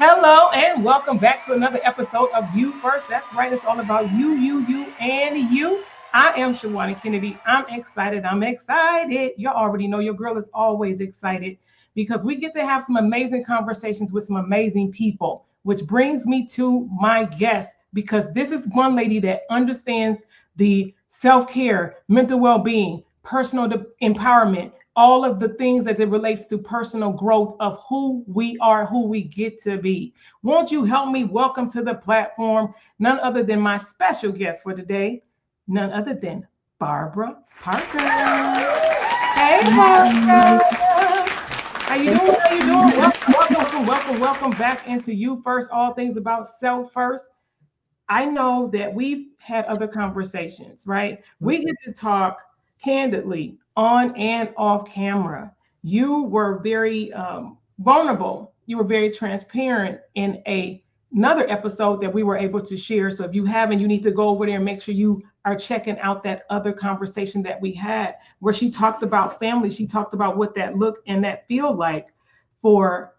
Hello and welcome back to another episode of You First. That's right, it's all about you, and you. I am Shawanna Kennedy. I'm excited. You already know your girl is always excited because we get to have some amazing conversations with some amazing people, which brings me to my guest, because this is one lady that understands the self-care, mental well-being, personal empowerment, all of the things as it relates to personal growth of who we are, who we get to be. Won't you help me welcome to the platform none other than my special guest for today, none other than Barbara Parker. Hey, Barbara. How you doing? Welcome back into You First, all things about self first. I know that we've had other conversations, right? We get to talk candidly on and off camera. You were very vulnerable. You were very transparent in another episode that we were able to share. So if you haven't, you need to go over there and make sure you are checking out that other conversation that we had, where she talked about family. She talked about what that look and that feel like for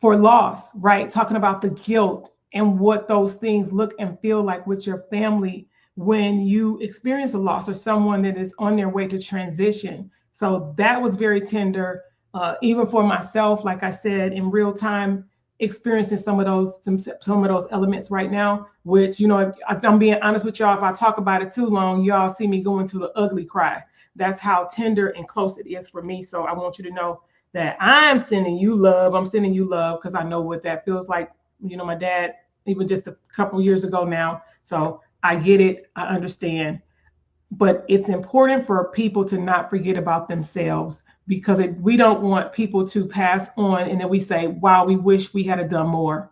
loss, right? Talking about the guilt and what those things look and feel like with your family when you experience a loss or someone that is on their way to transition. So that was very tender, even for myself, like I said, in real time, experiencing some of those elements right now, which, if I'm being honest with y'all, if I talk about it too long, y'all see me going to the ugly cry. That's how tender and close it is for me. So I want you to know that I'm sending you love. I'm sending you love because I know what that feels like. My dad, even just a couple years ago now. So I get it. I understand. But it's important for people to not forget about themselves, because we don't want people to pass on and then we say, wow, we wish we had done more.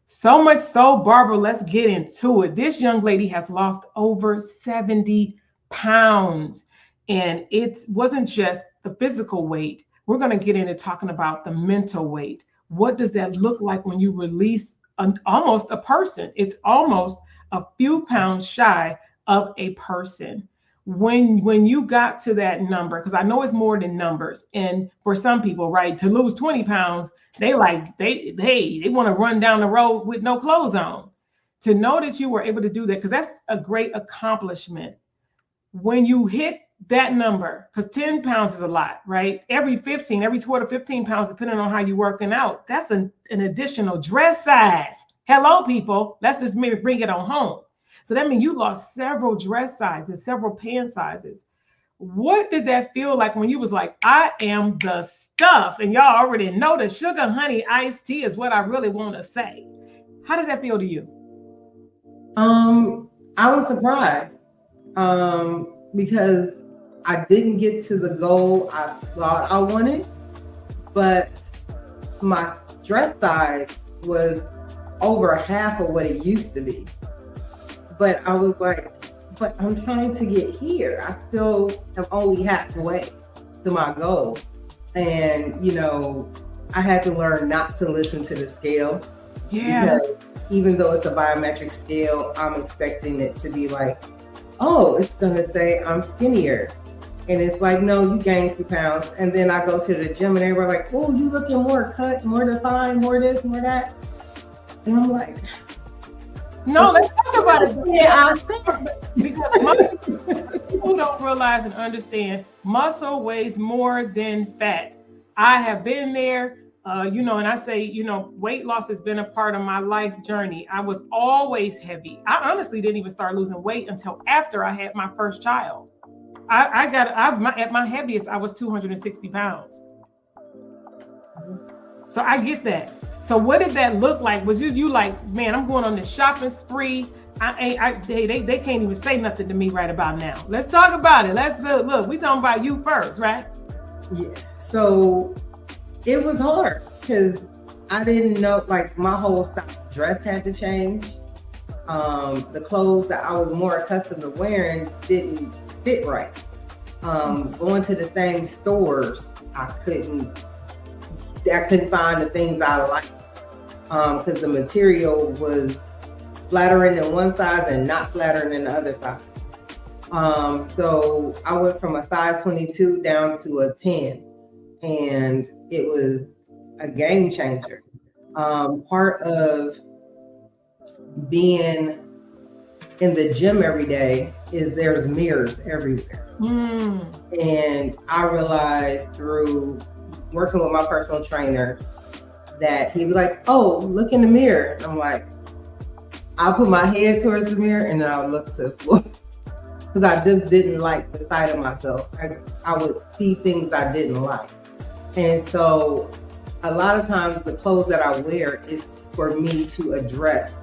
So much so, Barbara, let's get into it. This young lady has lost over 70 pounds. And it wasn't just the physical weight. We're going to get into talking about the mental weight. What does that look like when you release almost a person? It's almost a few pounds shy of a person. When you got to that number, because I know it's more than numbers. And for some people, right, to lose 20 pounds, they want to run down the road with no clothes on. To know that you were able to do that, because that's a great accomplishment. When you hit that number, because 10 pounds is a lot, right? Every 12 to 15 pounds, depending on how you're working out, that's an additional dress size. Hello, people. Let's just maybe bring it on home. So that means you lost several dress sizes, several pant sizes. What did that feel like when you was like, I am the stuff? And y'all already know the sugar honey iced tea is what I really want to say. How did that feel to you? I was surprised because I didn't get to the goal I thought I wanted, but my dress size was over half of what it used to be. But I was like, but I'm trying to get here. I still am only halfway to my goal. And, I had to learn not to listen to the scale. Yeah. Because even though it's a biometric scale, I'm expecting it to be like, oh, it's going to say I'm skinnier. And it's like, no, you gained 2 pounds. And then I go to the gym and they were like, oh, you looking more cut, more defined, more this, more that. And I'm like, no, let's talk about it. Yeah, because people don't realize and understand muscle weighs more than fat. I have been there, and I say, weight loss has been a part of my life journey. I was always heavy. I honestly didn't even start losing weight until after I had my first child. At my heaviest, I was 260 pounds. So I get that. So what did that look like? Was you like, man, I'm going on this shopping spree. They can't even say nothing to me right about now. Let's talk about it. Look, we talking about you first, right? Yeah. So it was hard because I didn't know, like my whole style dress had to change. The clothes that I was more accustomed to wearing didn't fit right. Going to the same stores, I couldn't find the things I liked because the material was flattering in one size and not flattering in the other side. So I went from a size 22 down to a 10, and it was a game changer. Part of being in the gym every day is there's mirrors everywhere. And I realized through working with my personal trainer that he'd be like, oh, look in the mirror. I'm like, I'll put my head towards the mirror and then I'll look to the floor. Because I just didn't like the sight of myself. I would see things I didn't like. And so a lot of times the clothes that I wear is for me to address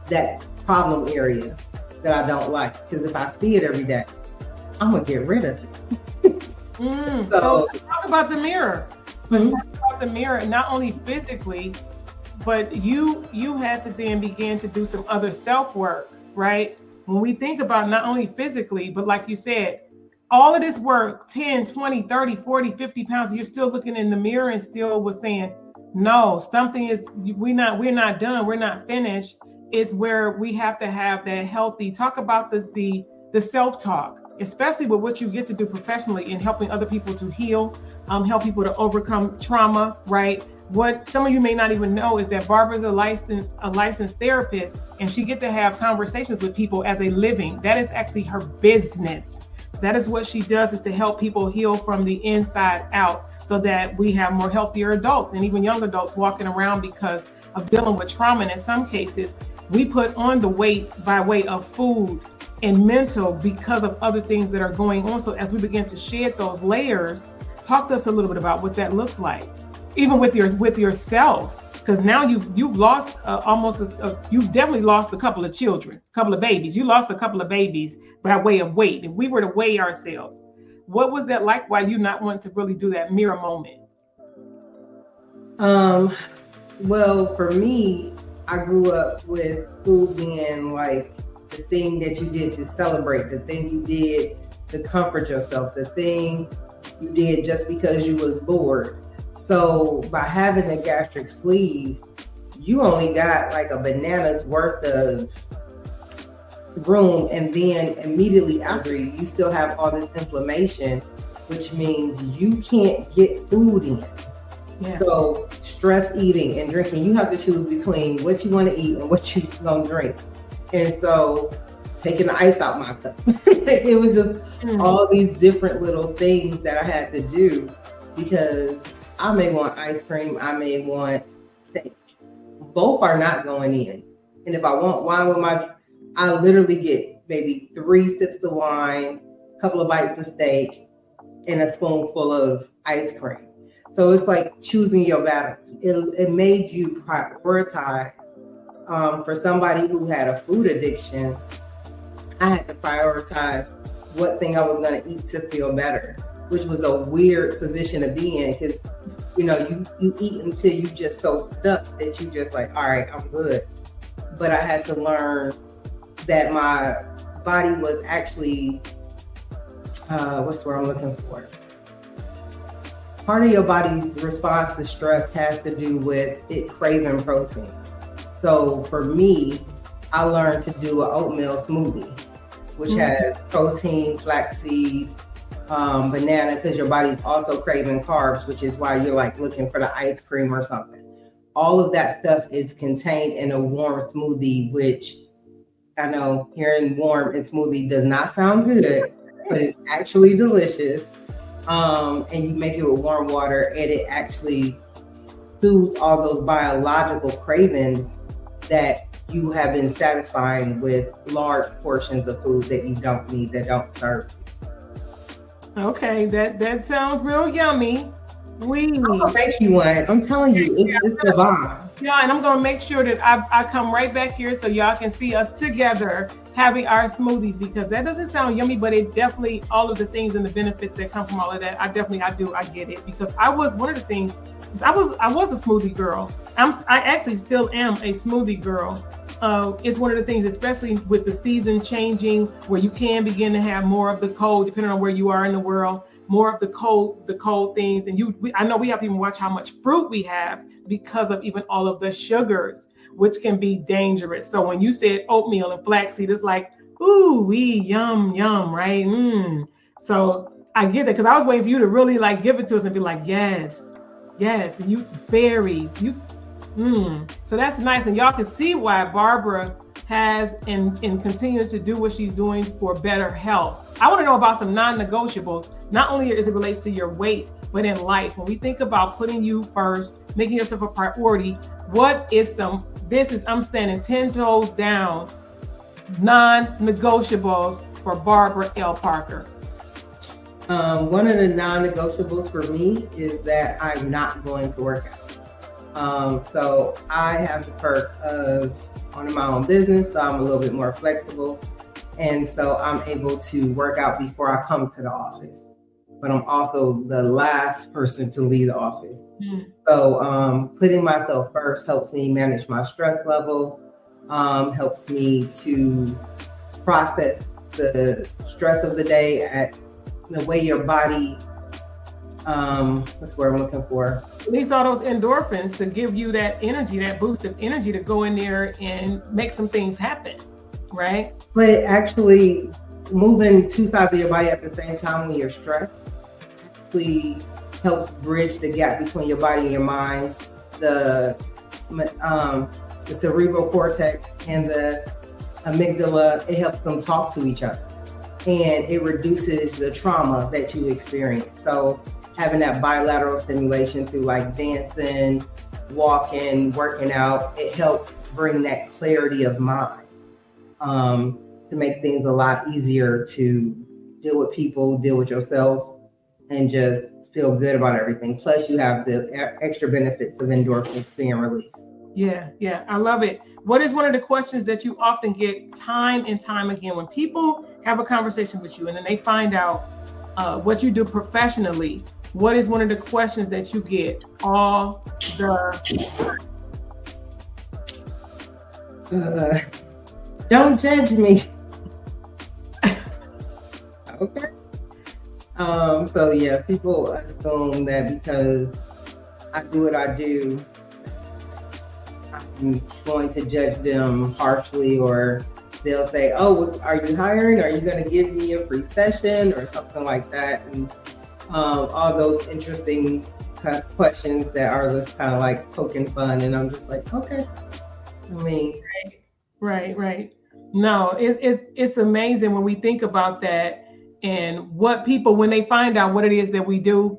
that problem area that I don't like. Because if I see it every day, I'm going to get rid of it. So let's talk about the mirror. Let's talk about the mirror, not only physically, but you had to then begin to do some other self-work, right? When we think about not only physically, but like you said, all of this work, 10, 20, 30, 40, 50 pounds, you're still looking in the mirror and still was saying, no, something is, we're not done, we're not finished. It's where we have to have that healthy, talk about the self-talk, especially with what you get to do professionally in helping other people to heal, help people to overcome trauma, right? What some of you may not even know is that Barbara's a licensed therapist, and she get to have conversations with people as a living. That is actually her business. That is what she does, is to help people heal from the inside out so that we have more healthier adults and even young adults walking around because of dealing with trauma. And in some cases, we put on the weight by way of food and mental because of other things that are going on. So as we begin to shed those layers, talk to us a little bit about what that looks like, even with yourself, because now you've lost you've definitely lost a couple of children, a couple of babies. You lost a couple of babies by way of weight. If we were to weigh ourselves, what was that like? Why you not want to really do that mirror moment? Well, for me, I grew up with food being like the thing that you did to celebrate, the thing you did to comfort yourself, the thing you did just because you was bored. So by having a gastric sleeve, you only got like a banana's worth of room, and then immediately after you still have all this inflammation, which means you can't get food in. Yeah. So stress eating and drinking, you have to choose between what you want to eat and what you gonna drink. And so taking the ice out my cup, it was just all these different little things that I had to do because I may want ice cream, I may want steak. Both are not going in. And if I want wine I literally get maybe 3 sips of wine, a couple of bites of steak, and a spoonful of ice cream. So it's like choosing your battles. It made you prioritize. For somebody who had a food addiction, I had to prioritize what thing I was going to eat to feel better, which was a weird position to be in because, you eat until you just so stuck that you just like, all right, I'm good. But I had to learn that my body was actually, what's the word I'm looking for? Part of your body's response to stress has to do with it craving protein. So for me, I learned to do an oatmeal smoothie, which has protein, flaxseed, banana, because your body's also craving carbs, which is why you're like looking for the ice cream or something. All of that stuff is contained in a warm smoothie, which I know hearing warm and smoothie does not sound good, but it's actually delicious. And you make it with warm water, and it actually soothes all those biological cravings that you have been satisfying with large portions of food that you don't need, that don't serve you. Okay, that sounds real yummy. I'm gonna make you one. I'm telling you, it's the bomb. Yeah, and I'm gonna make sure that I come right back here so y'all can see us together having our smoothies, because that doesn't sound yummy, but it definitely, all of the things and the benefits that come from all of that, I get it, because I was one of the things, I was a smoothie girl. I actually still am a smoothie girl. it's one of the things, especially with the season changing, where you can begin to have more of the cold, depending on where you are in the world, more of the cold things. And I know we have to even watch how much fruit we have because of even all of the sugars, which can be dangerous. So when you said oatmeal and flaxseed, it's like, ooh, yum, yum, right? So I get that, because I was waiting for you to really like give it to us and be like, yes, and you berries, so that's nice. And y'all can see why Barbara has and continues to do what she's doing for better health. I want to know about some non-negotiables, not only as it relates to your weight, but in life. When we think about putting you first, making yourself a priority, what is I'm standing 10 toes down, non-negotiables for Barbara L. Parker. One of the non-negotiables for me is that I'm not going to work out. So I have the perk of owning my own business, so I'm a little bit more flexible. And so I'm able to work out before I come to the office. But I'm also the last person to leave the office. So putting myself first helps me manage my stress level, helps me to process the stress of the day at the way your body, what's the word I'm looking for? Release all those endorphins to give you that energy, that boost of energy to go in there and make some things happen, right? But it actually, moving two sides of your body at the same time when you're stressed actually helps bridge the gap between your body and your mind. The cerebral cortex and the amygdala, it helps them talk to each other. And it reduces the trauma that you experience. So having that bilateral stimulation through like dancing, walking, working out, it helps bring that clarity of mind, to make things a lot easier to deal with people, deal with yourself, and just feel good about everything. Plus you have the extra benefits of endorphins being released. Yeah, I love it. What is one of the questions that you often get time and time again when people have a conversation with you and then they find out what you do professionally? What is one of the questions that you get all the time? Don't judge me. Okay. So yeah, people assume that because I do what I do, I'm going to judge them harshly, or they'll say, oh, are you hiring? Are you going to give me a free session or something like that? And all those interesting questions that are just kind of like poking fun. And I'm just like, okay. I mean. Right. No, it's amazing when we think about that and what people, when they find out what it is that we do.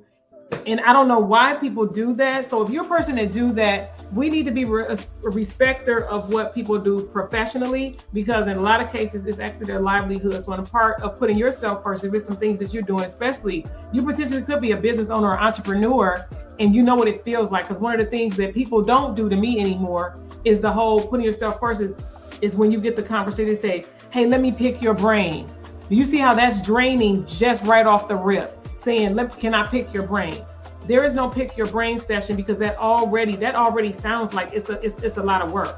And I don't know why people do that. So if you're a person that do that, we need to be a respecter of what people do professionally, because in a lot of cases, it's actually their livelihood. So in a part of putting yourself first, if it's some things that you're doing, especially you potentially could be a business owner or entrepreneur, and you know what it feels like. Because one of the things that people don't do to me anymore is the whole putting yourself first is when you get the conversation, say, hey, let me pick your brain. Do you see how that's draining just right off the rip? Saying, can I pick your brain? There is no pick your brain session, because that already sounds like it's a lot of work,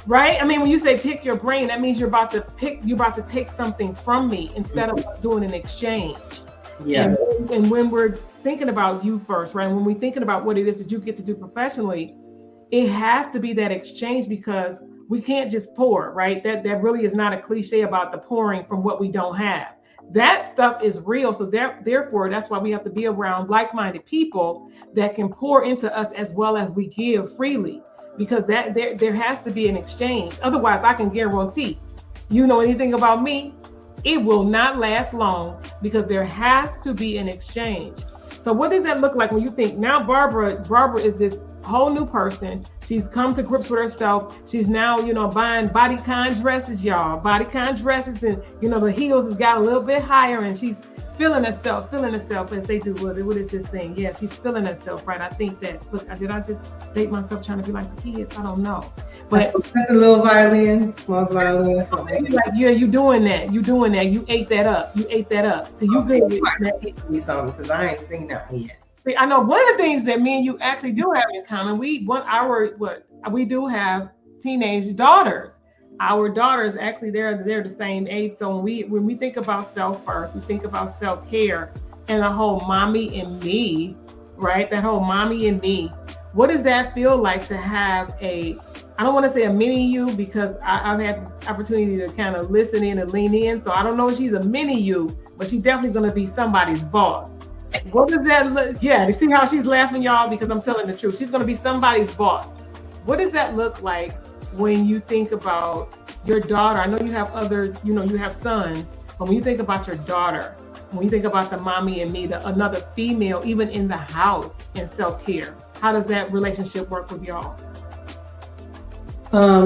right? I mean, when you say pick your brain, that means you're about to take something from me instead of doing an exchange. Yeah. And when we're thinking about you first, right? When we're thinking about what it is that you get to do professionally, it has to be that exchange, because we can't just pour, right? That really is not a cliche about the pouring from what we don't have. That stuff is real. So therefore, that's why we have to be around like-minded people that can pour into us as well as we give freely, because that there has to be an exchange. Otherwise, I can guarantee, you know anything about me, it will not last long, because there has to be an exchange. So what does that look like when you think now Barbara is this whole new person? She's come to grips with herself. She's now, buying bodycon dresses, y'all. Bodycon dresses, and the heels has got a little bit higher, and she's feeling herself as they do. What is this thing? Yeah, she's feeling herself, right? I think that. Look, did I just date myself trying to be like the kids? I don't know. But that's a little violin, small violin, something. Like, yeah, you doing that. You ate that up. So you might teach me something, because I ain't seen that one yet. I know one of the things that me and you actually do have in common. We do have teenage daughters. Our daughters, actually, they're the same age. So when we think about self first, we think about self-care and the whole mommy and me, right? That whole mommy and me. What does that feel like to have I don't want to say a mini you, because I've had the opportunity to kind of listen in and lean in. So I don't know if she's a mini you, but she's definitely going to be somebody's boss. What does that look? Yeah, you see how she's laughing, y'all, because I'm telling the truth. She's going to be somebody's boss. What does that look like when you think about your daughter? I know you have you have sons, but when you think about your daughter, when you think about the mommy and me, another female, even in the house, and self-care, how does that relationship work with y'all?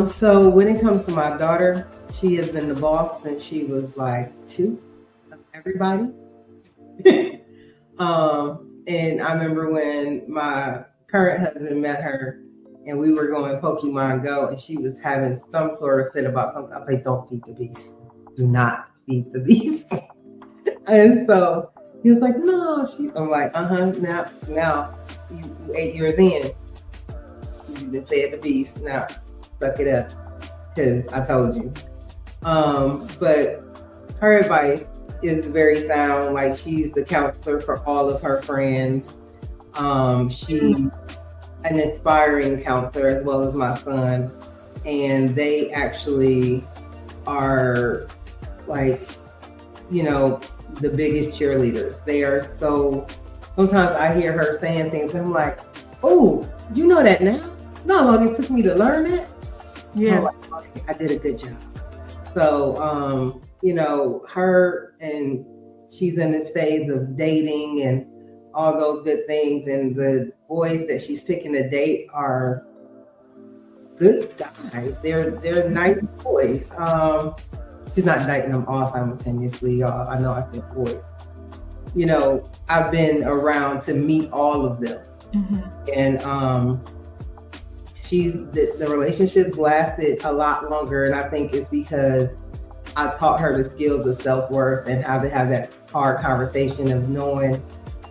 So when it comes to my daughter, she has been the boss since she was like 2 of everybody. And I remember when my current husband met her and we were going Pokemon Go and she was having some sort of fit about something. I was like, don't feed the beast. Do not feed the beast. And so he was like, no, I'm like, now you 8 years in, you've been fed the beast. Now suck it up, because I told you. But her advice is very sound. Like, she's the counselor for all of her friends. She's an inspiring counselor as well as my son. And they actually are like, the biggest cheerleaders. They are so, sometimes I hear her saying things and I'm like, oh, you know that now? You know how long it took me to learn that? Yeah. I'm like, okay, I did a good job. So, her, and she's in this phase of dating and all those good things. And the boys that she's picking to date are good guys. They're nice boys. She's not dating them all simultaneously, y'all. I know I said boys. I've been around to meet all of them. Mm-hmm. And the relationships lasted a lot longer, and I think it's because I taught her the skills of self-worth and how to have that hard conversation of knowing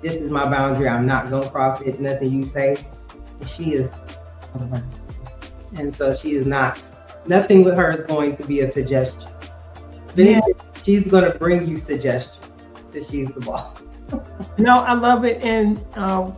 this is my boundary. I'm not going to cross it. Nothing you say. And she is, and so she is not. Nothing with her is going to be a suggestion. Yeah. She's going to bring you suggestions that she's the boss. No, I love it. And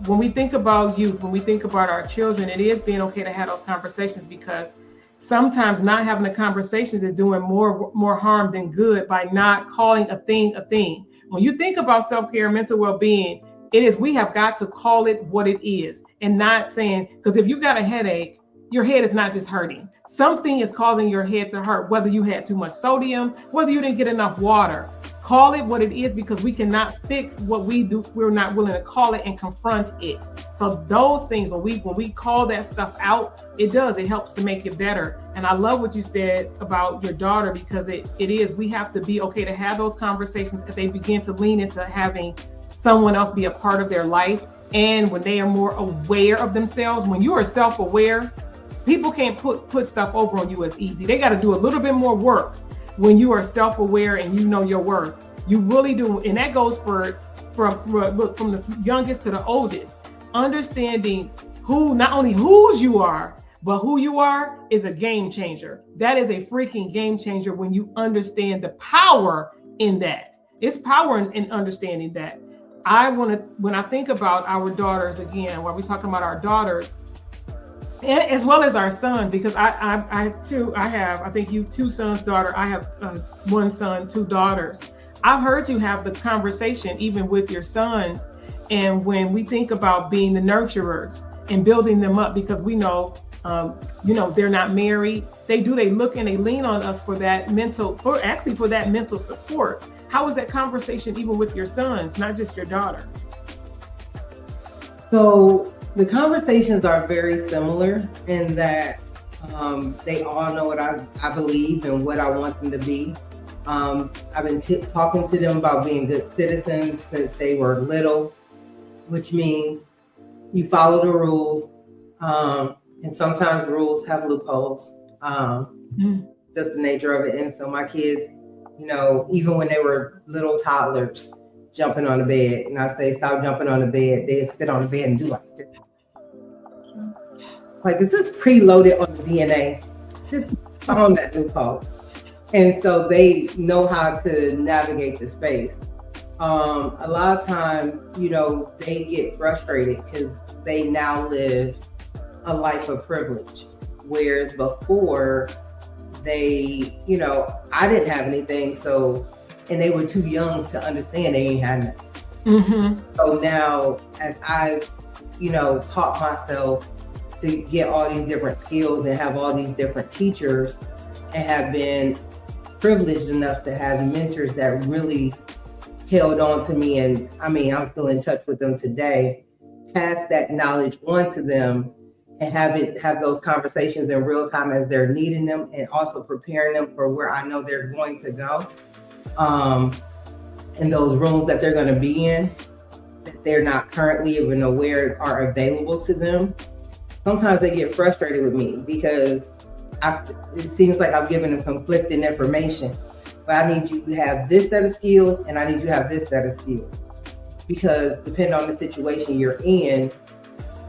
when we think about youth, when we think about our children, it is being okay to have those conversations, because sometimes not having the conversations is doing more harm than good by not calling a thing a thing. When you think about self-care and mental well-being, we have got to call it what it is, and not saying, because if you got a headache, your head is not just hurting. Something is causing your head to hurt, whether you had too much sodium, whether you didn't get enough water. Call it what it is, because we cannot fix what we do. We're not willing to call it and confront it. So those things, when we call that stuff out, it helps to make it better. And I love what you said about your daughter, because we have to be okay to have those conversations as they begin to lean into having someone else be a part of their life. And when they are more aware of themselves, when you are self-aware, people can't put stuff over on you as easy. They got to do a little bit more work. When you are self-aware and you know your worth, you really do. And that goes from the youngest to the oldest. Understanding not only whose you are, but who you are is a game changer. That is a freaking game changer when you understand the power in that. It's power in understanding that. When I think about our daughters, again, while we're talking about our daughters, as well as our sons, because I have, I think you 2 sons, daughter. I have 1 son, 2 daughters. I've heard you have the conversation even with your sons. And when we think about being the nurturers and building them up, because we know, they're not married. They look and they lean on us for that mental support. How is that conversation even with your sons, not just your daughter? So the conversations are very similar in that they all know what I believe and what I want them to be. I've been talking to them about being good citizens since they were little, which means you follow the rules. And sometimes rules have loopholes. Just the nature of it. And so my kids, even when they were little toddlers, jumping on the bed, and I say, stop jumping on the bed, they sit on the bed and do like this. Like, it's just preloaded on the DNA. just found that loophole. And so they know how to navigate the space. A lot of times, they get frustrated because they now live a life of privilege. Whereas before, they, I didn't have anything, and they were too young to understand they ain't had nothing. Mm-hmm. So now, as I've, taught myself to get all these different skills and have all these different teachers, and have been privileged enough to have mentors that really held on to me, and I'm still in touch with them today, pass that knowledge on to them and have those conversations in real time as they're needing them, and also preparing them for where I know they're going to go, and those rooms that they're going to be in that they're not currently even aware are available to them. Sometimes they get frustrated with me because it seems like I'm giving them conflicting information, but I need you to have this set of skills and I need you to have this set of skills, because depending on the situation you're in,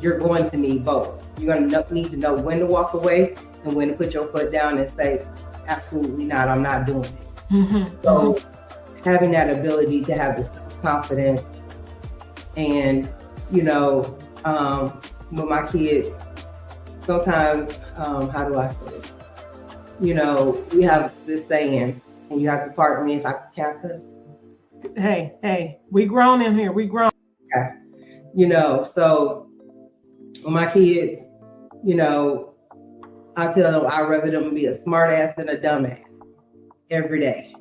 you're going to need both. You're going to need to know when to walk away and when to put your foot down and say, absolutely not, I'm not doing it. Mm-hmm. So having that ability to have the self-confidence and, with my kids, sometimes, how do I say it? We have this saying, and you have to pardon me if I can't cuss. Hey, we grown in here. We grown. Okay. So with my kids, I tell them I'd rather them be a smart ass than a dumb ass every day.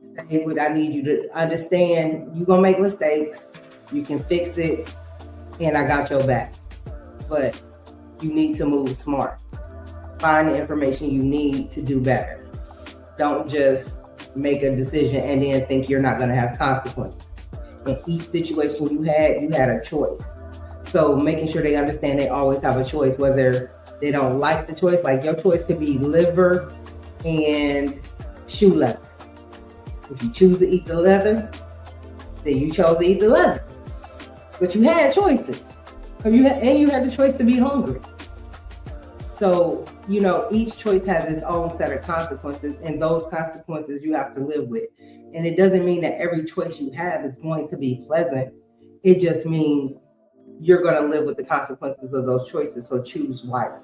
Say what I need you to understand. You're going to make mistakes. You can fix it. And I got your back. But you need to move smart. Find the information you need to do better. Don't just make a decision and then think you're not going to have consequences. In each situation you had a choice. So making sure they understand they always have a choice, whether they don't like the choice. Like your choice could be liver and shoe leather. If you choose to eat the leather, then you chose to eat the leather. But you had choices. You had the choice to be hungry. So, each choice has its own set of consequences, and those consequences you have to live with. And it doesn't mean that every choice you have is going to be pleasant. It just means you're going to live with the consequences of those choices. So choose wisely.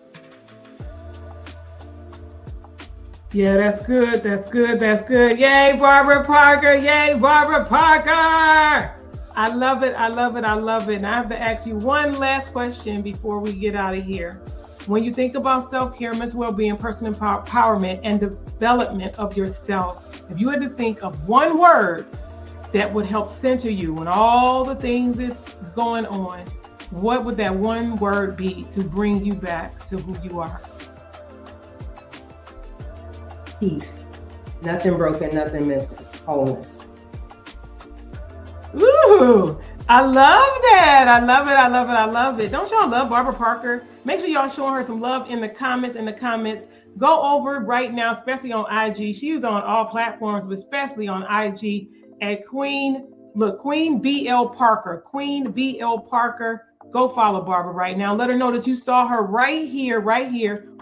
Yeah, that's good. That's good. That's good. Yay, Barbara Parker. Yay, Barbara Parker. I love it. I love it. I love it. And I have to ask you one last question before we get out of here. When you think about self-care, mental well-being, personal empowerment, and development of yourself, if you had to think of one word that would help center you when all the things is going on, what would that one word be to bring you back to who you are? Peace. Nothing broken, nothing missing. Wholeness. Ooh, I love that. I love it. I love it. I love it. Don't y'all love Barbara Parker? Make sure y'all showing her some love in the comments. Go over right now, especially on IG. She's on all platforms, but especially on IG at Queen BL Parker. Queen BL Parker. Go follow Barbara right now. Let her know that you saw her right here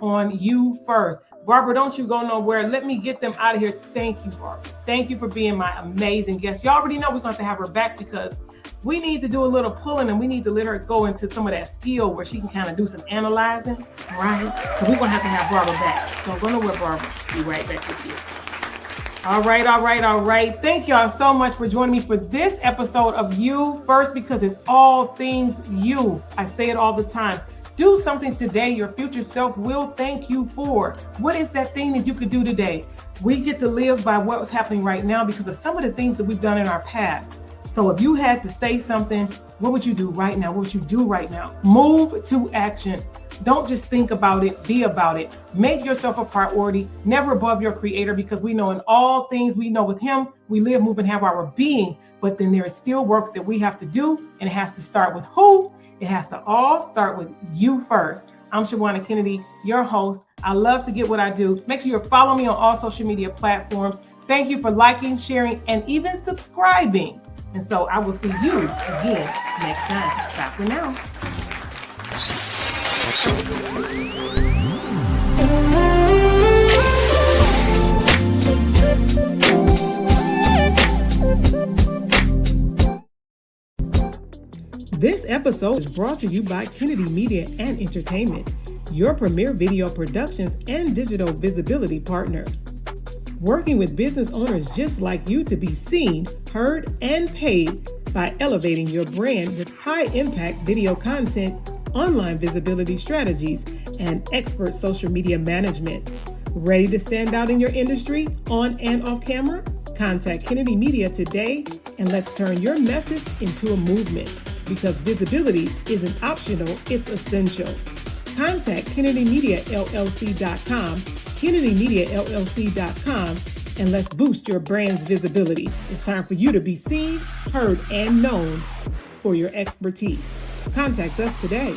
on You First. Barbara, don't you go nowhere. Let me get them out of here. Thank you, Barbara. Thank you for being my amazing guest. You already know we're going to have her back because we need to do a little pulling and we need to let her go into some of that skill where she can kind of do some analyzing, right? So we're going to have Barbara back. Don't go nowhere, Barbara. Be right back with you. All right. Thank y'all so much for joining me for this episode of You First, because it's all things you. I say it all the time. Do something today your future self will thank you for. What is that thing that you could do today? We get to live by what's happening right now because of some of the things that we've done in our past. So if you had to say something, what would you do right now? What would you do right now? Move to action. Don't just think about it, be about it. Make yourself a priority, never above your creator, because we know in all things we know with him, we live, move, and have our being. But then there is still work that we have to do, and it has to start with who? It has to all start with you first. I'm Shawanna Kennedy, your host. I love to get what I do. Make sure you follow me on all social media platforms. Thank you for liking, sharing, and even subscribing. And so I will see you again next time. Bye for now. episode is brought to you by Kennedy Media and Entertainment, your premier video productions and digital visibility partner. Working with business owners just like you to be seen, heard, and paid by elevating your brand with high-impact video content, online visibility strategies, and expert social media management. Ready to stand out in your industry, on and off camera? Contact Kennedy Media today, and let's turn your message into a movement, because visibility isn't optional, it's essential. Contact KennedyMediaLLC.com, KennedyMediaLLC.com, and let's boost your brand's visibility. It's time for you to be seen, heard, and known for your expertise. Contact us today.